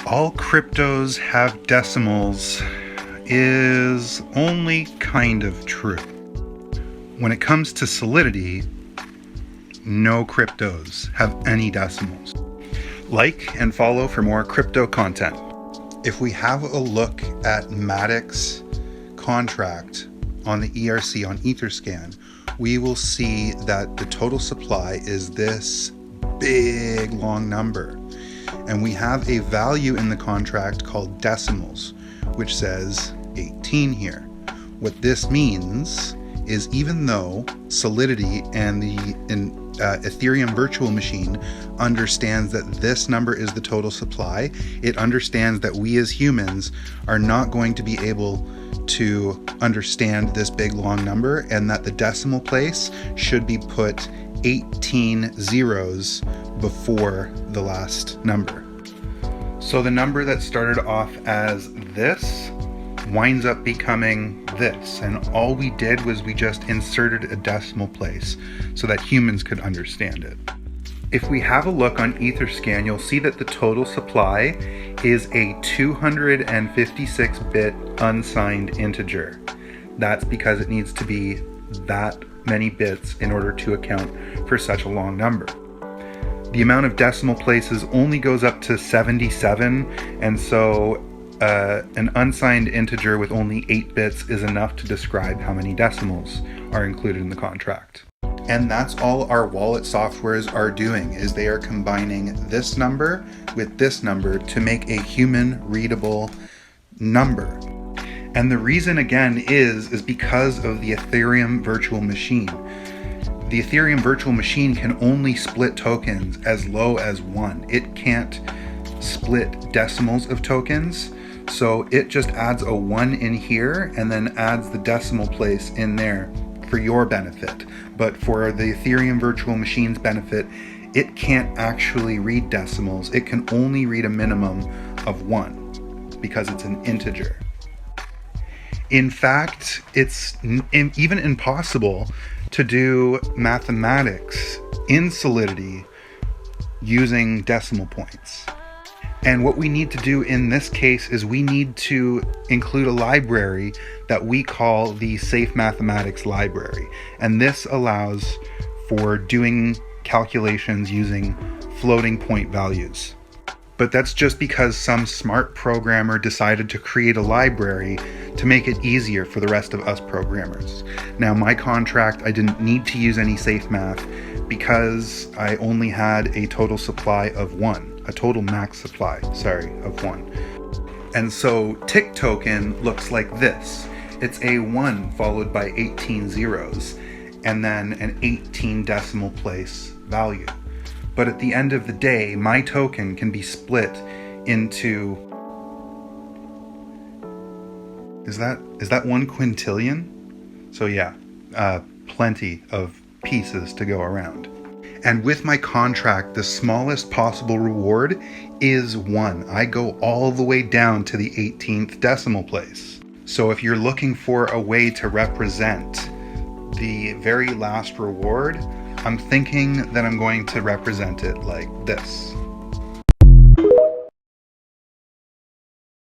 all cryptos have decimals is only kind of true. When it comes to Solidity, no cryptos have any decimals. Like and follow for more crypto content. If we have a look at Matic's contract on the ERC on Etherscan, we will see that the total supply is this big long number. And we have a value in the contract called decimals, which says 18 here. What this means is even though Solidity and the Ethereum virtual machine understands that this number is the total supply, it understands that we as humans are not going to be able to understand this big long number, and that the decimal place should be put 18 zeros before the last number. So the number that started off as this winds up becoming this, and all we did was we just inserted a decimal place so that humans could understand it. If we have a look on Etherscan, you'll see that the total supply is a 256-bit unsigned integer. That's because it needs to be that many bits in order to account for such a long number. The amount of decimal places only goes up to 77, and so an unsigned integer with only 8 bits is enough to describe how many decimals are included in the contract. And that's all our wallet softwares are doing, is they are combining this number with this number to make a human readable number. And the reason again is because of the Ethereum virtual machine. The Ethereum virtual machine can only split tokens as low as 1. It can't split decimals of tokens, so it just adds a 1 in here and then adds the decimal place in there for your benefit. But for the Ethereum virtual machine's benefit, it can't actually read decimals. It can only read a minimum of 1 because it's an integer. In fact, it's even impossible to do mathematics in Solidity using decimal points. And what we need to do in this case is we need to include a library that we call the Safe Mathematics Library. And this allows for doing calculations using floating point values. But that's just because some smart programmer decided to create a library to make it easier for the rest of us programmers. Now, my contract, I didn't need to use any safe math because I only had a total supply of 1. A total max supply, of 1. And so tick token looks like this. It's a 1 followed by 18 zeros, and then an 18 decimal place value. But at the end of the day, my token can be split into, is that 1 quintillion? So yeah, plenty of pieces to go around. And with my contract, the smallest possible reward is 1. I go all the way down to the 18th decimal place. So if you're looking for a way to represent the very last reward, I'm thinking that I'm going to represent it like this.